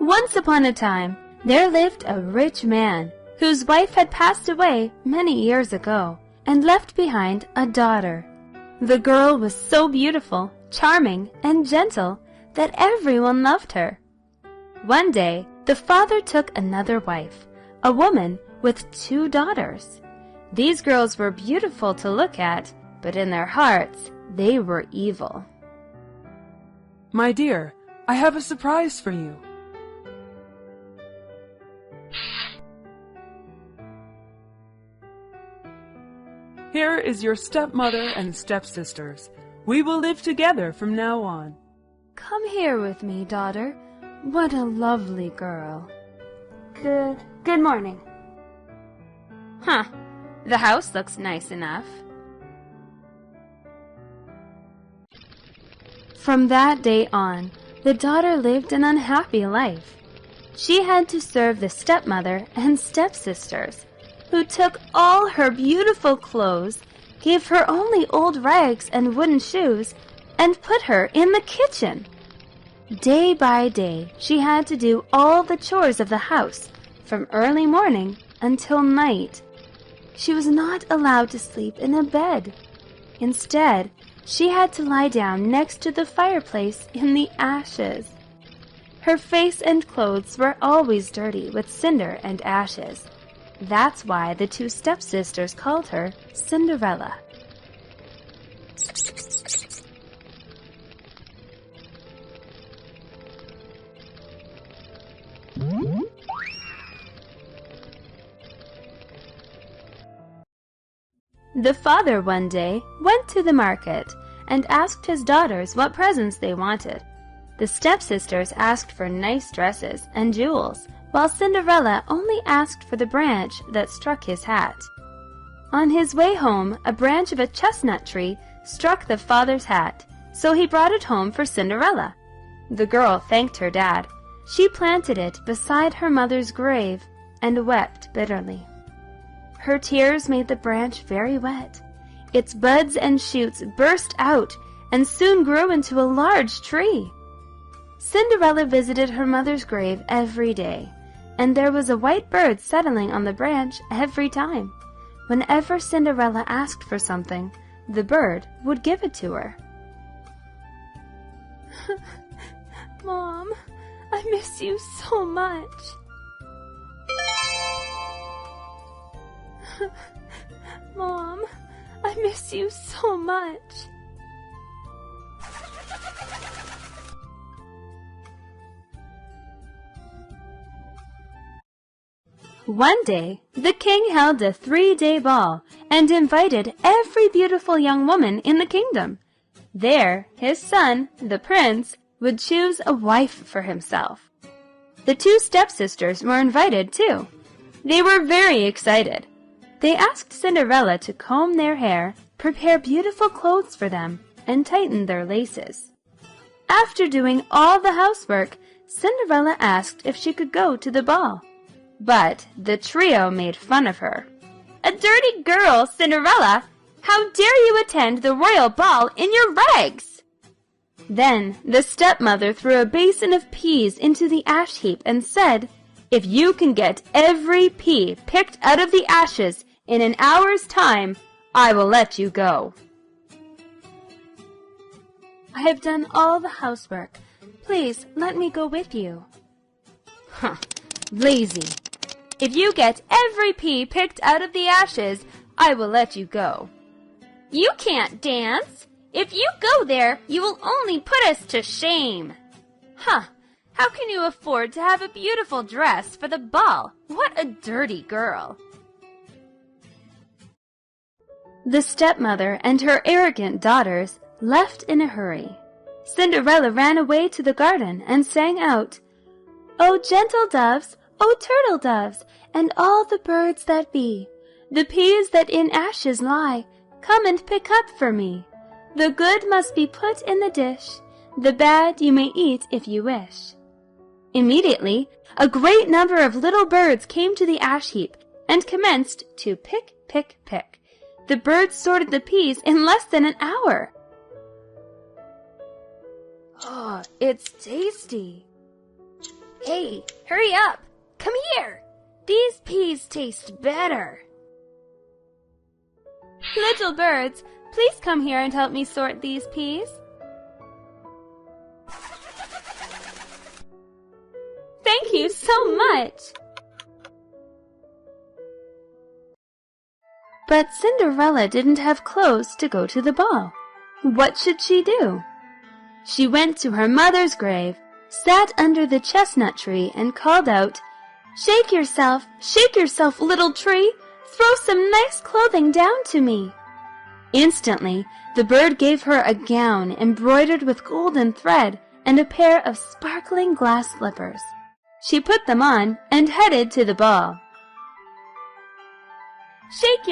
Once upon a time, there lived a rich man whose wife had passed away many years ago and left behind a daughter. The girl was so beautiful, charming, and gentle that everyone loved her. One day, the father took another wife, a woman with 2 daughters. These girls were beautiful to look at, but in their hearts, they were evil. My dear, I have a surprise for you. Here is your stepmother and stepsisters. We will live together from now on. Come here with me, daughter. What a lovely girl. Good morning. Huh, the house looks nice enough. From that day on, the daughter lived an unhappy life. She had to serve the stepmother and stepsisters, who took all her beautiful clothes, gave her only old rags and wooden shoes, and put her in the kitchen. Day by day, she had to do all the chores of the house, from early morning until night. She was not allowed to sleep in a bed. Instead, she had to lie down next to the fireplace in the ashes. Her face and clothes were always dirty with cinder and ashes. That's why the 2 stepsisters called her Cinderella. The father one day went to the market and asked his daughters what presents they wanted. The stepsisters asked for nice dresses and jewels, while Cinderella only asked for the branch that struck his hat. On his way home, a branch of a chestnut tree struck the father's hat, so he brought it home for Cinderella. The girl thanked her dad. She planted it beside her mother's grave and wept bitterly. Her tears made the branch very wet. Its buds and shoots burst out and soon grew into a large tree. Cinderella visited her mother's grave every day, and there was a white bird settling on the branch every time. Whenever Cinderella asked for something, the bird would give it to her. Mom, I miss you so much. Mom, I miss you so much. One day, the king held a 3-day ball and invited every beautiful young woman in the kingdom. There, his son, the prince, would choose a wife for himself. The 2 stepsisters were invited too. They were very excited. They asked Cinderella to comb their hair, prepare beautiful clothes for them, and tighten their laces. After doing all the housework, Cinderella asked if she could go to the ball. But the trio made fun of her. "A dirty girl, Cinderella! How dare you attend the royal ball in your rags?" Then the stepmother threw a basin of peas into the ash heap and said, "If you can get every pea picked out of the ashes in an hour's time, I will let you go." "I have done all the housework. Please let me go with you." "Huh, lazy. If you get every pea picked out of the ashes, I will let you go." "You can't dance. If you go there, you will only put us to shame." "Huh, how can you afford to have a beautiful dress for the ball? What a dirty girl." The stepmother and her arrogant daughters left in a hurry. Cinderella ran away to the garden and sang out, "O gentle doves, O turtle doves, and all the birds that be, the peas that in ashes lie, come and pick up for me. The good must be put in the dish, the bad you may eat if you wish." Immediately, a great number of little birds came to the ash heap and commenced to pick, pick, pick. The birds sorted the peas in less than an hour. "Oh, it's tasty." Hey, hurry up! Come here! These peas taste better. Little birds, please come here and help me sort these peas. Thank you so much! But Cinderella didn't have clothes to go to the ball. What should she do? She went to her mother's grave, sat under the chestnut tree, and called out, shake yourself, little tree! Throw some nice clothing down to me!" Instantly, the bird gave her a gown embroidered with golden thread and a pair of sparkling glass slippers. She put them on and headed to the ball. shake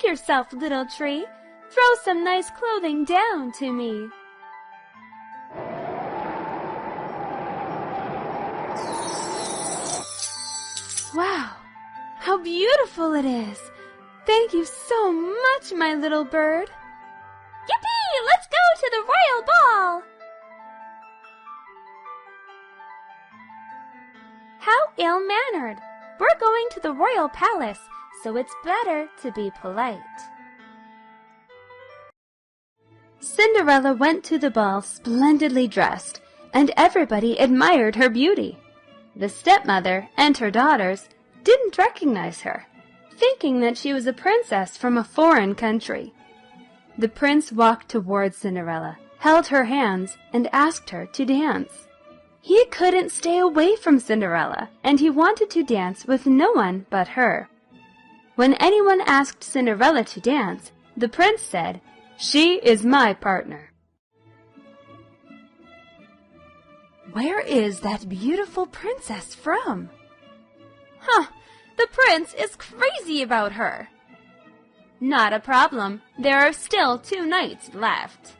yourself, little tree! Throw some nice clothing down to me!" Wow! How beautiful it is! Thank you so much, my little bird! Yippee! Let's go to the royal ball! How ill-mannered! We're going to the royal palace, so it's better to be polite. Cinderella went to the ball splendidly dressed, and everybody admired her beauty. The stepmother and her daughters didn't recognize her, thinking that she was a princess from a foreign country. The prince walked towards Cinderella, held her hands, and asked her to dance. He couldn't stay away from Cinderella, and he wanted to dance with no one but her. When anyone asked Cinderella to dance, the prince said, "She is my partner." Where is that beautiful princess from? The prince is crazy about her. Not a problem. There are still 2 nights left.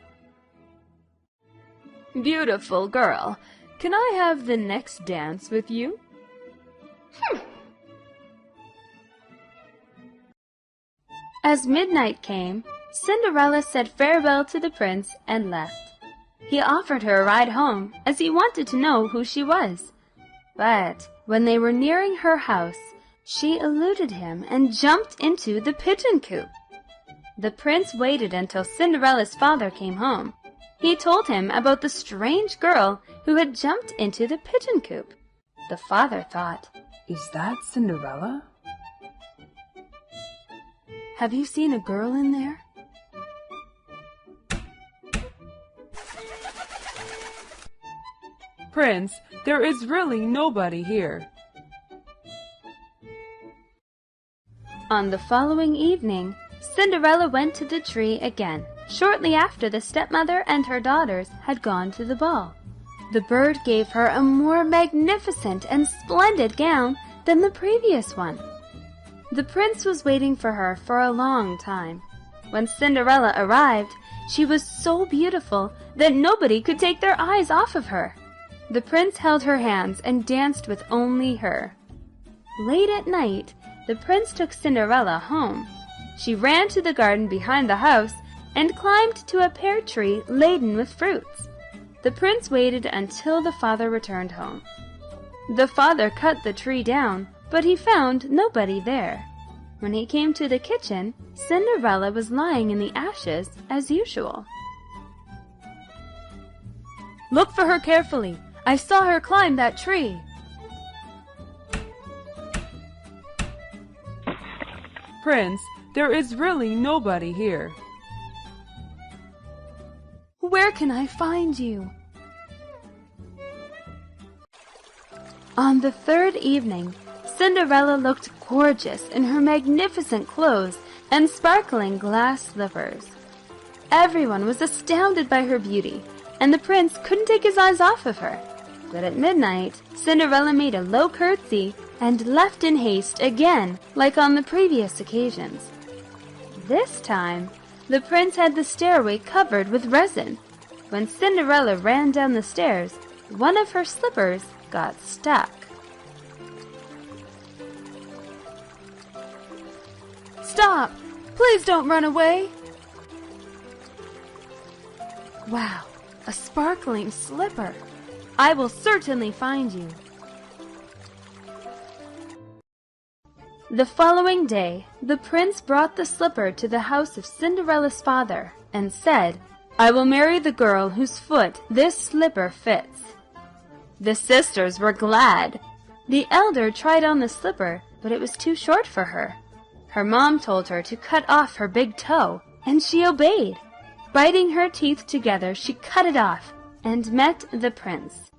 Beautiful girl, can I have the next dance with you? As midnight came, Cinderella said farewell to the prince and left. He offered her a ride home, as he wanted to know who she was. But when they were nearing her house, she eluded him and jumped into the pigeon coop. The prince waited until Cinderella's father came home. He told him about the strange girl who had jumped into the pigeon coop. The father thought, Is that Cinderella? "Have you seen a girl in there?" Prince, there is really nobody here. On the following evening, Cinderella went to the tree again, shortly after the stepmother and her daughters had gone to the ball. The bird gave her a more magnificent and splendid gown than the previous one. The prince was waiting for her for a long time. When Cinderella arrived, she was so beautiful that nobody could take their eyes off of her. The prince held her hands and danced with only her. Late at night, the prince took Cinderella home. She ran to the garden behind the house and climbed to a pear tree laden with fruits. The prince waited until the father returned home. The father cut the tree down, but he found nobody there. When he came to the kitchen, Cinderella was lying in the ashes as usual. "Look for her carefully. I saw her climb that tree." Prince, there is really nobody here. "Where can I find you?" On the 3rd evening, Cinderella looked gorgeous in her magnificent clothes and sparkling glass slippers. Everyone was astounded by her beauty, and the prince couldn't take his eyes off of her. But at midnight, Cinderella made a low curtsy and left in haste again, like on the previous occasions. This time, the prince had the stairway covered with resin. When Cinderella ran down the stairs, one of her slippers got stuck. "Stop! Please don't run away!" Wow, a sparkling slipper! I will certainly find you. The following day, the prince brought the slipper to the house of Cinderella's father and said, "I will marry the girl whose foot this slipper fits." The sisters were glad. The elder tried on the slipper, but it was too short for her. Her mom told her to cut off her big toe, and she obeyed. Biting her teeth together, she cut it off and met the prince.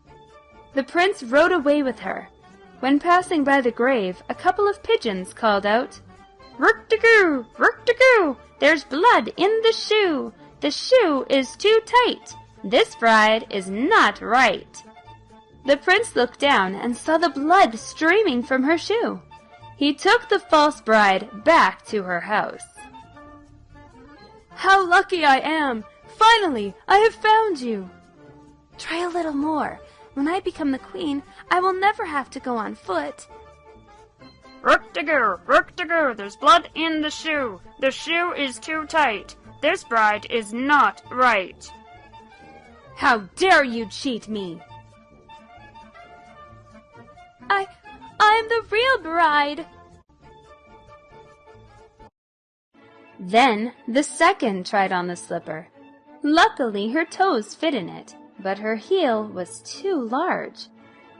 The prince rode away with her. When passing by the grave, a couple of pigeons called out, "Rook-de-goo! Rook-de-goo! There's blood in the shoe! The shoe is too tight! This bride is not right!" The prince looked down and saw the blood streaming from her shoe. He took the false bride back to her house. "How lucky I am! Finally, I have found you!" "Try a little more. When I become the queen, I will never have to go on foot." "Rook-de-goo! Rook-de-goo! There's blood in the shoe! The shoe is too tight! This bride is not right!" "How dare you cheat me?" I'm the real bride." Then the second tried on the slipper. Luckily, her toes fit in it, but her heel was too large.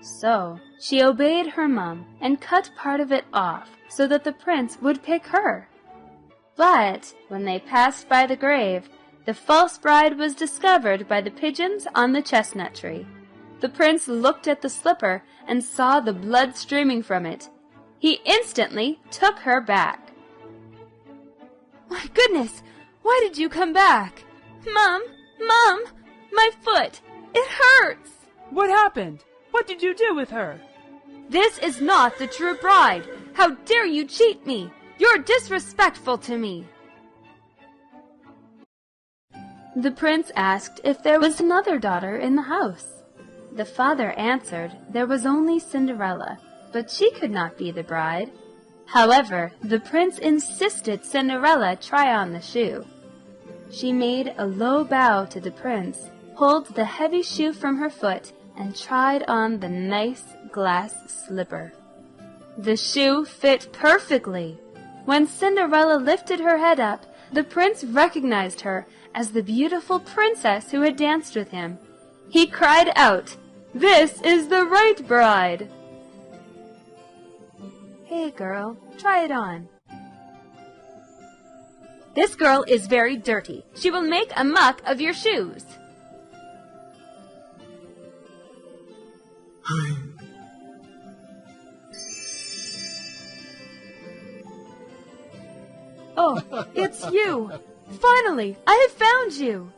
So she obeyed her mom and cut part of it off so that the prince would pick her. But when they passed by the grave, the false bride was discovered by the pigeons on the chestnut tree. The prince looked at the slipper and saw the blood streaming from it. He instantly took her back. "My goodness, why did you come back?" Mom, my foot, it hurts." What happened? What did you do with her?" "This is not the true bride. How dare you cheat me? You're disrespectful to me." The prince asked if there was another daughter in the house. The father answered there was only Cinderella, but she could not be the bride. However, the prince insisted Cinderella try on the shoe. She made a low bow to the prince, pulled the heavy shoe from her foot, and tried on the nice glass slipper. The shoe fit perfectly. When Cinderella lifted her head up, the prince recognized her as the beautiful princess who had danced with him. He cried out, "This is the right bride!" "Hey girl, try it on." "This girl is very dirty. She will make a muck of your shoes." "Oh, it's you! Finally, I have found you!"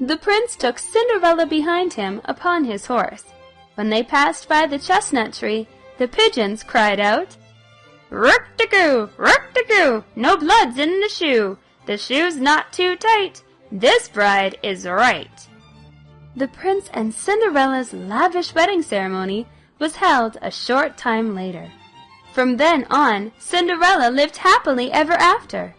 The prince took Cinderella behind him upon his horse. When they passed by the chestnut tree, the pigeons cried out, "Rook-de-goo! Rook-de-goo! No blood's in the shoe! The shoe's not too tight! This bride is right!" The prince and Cinderella's lavish wedding ceremony was held a short time later. From then on, Cinderella lived happily ever after.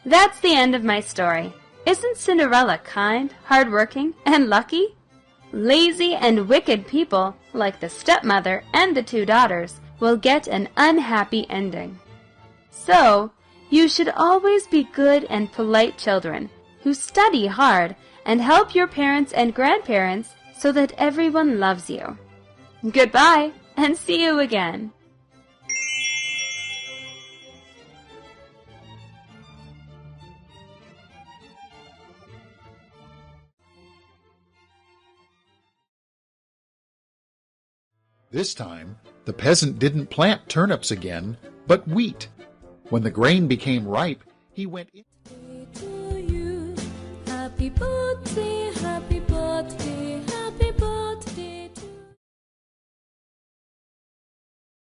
That's the end of my story. Isn't Cinderella kind, hardworking, and lucky? Lazy and wicked people, like the stepmother and the two daughters, will get an unhappy ending. So, you should always be good and polite children who study hard and help your parents and grandparents so that everyone loves you. Goodbye, and see you again. This time, the peasant didn't plant turnips again, but wheat. When the grain became ripe, he went in. To you. Happy birthday, happy birthday,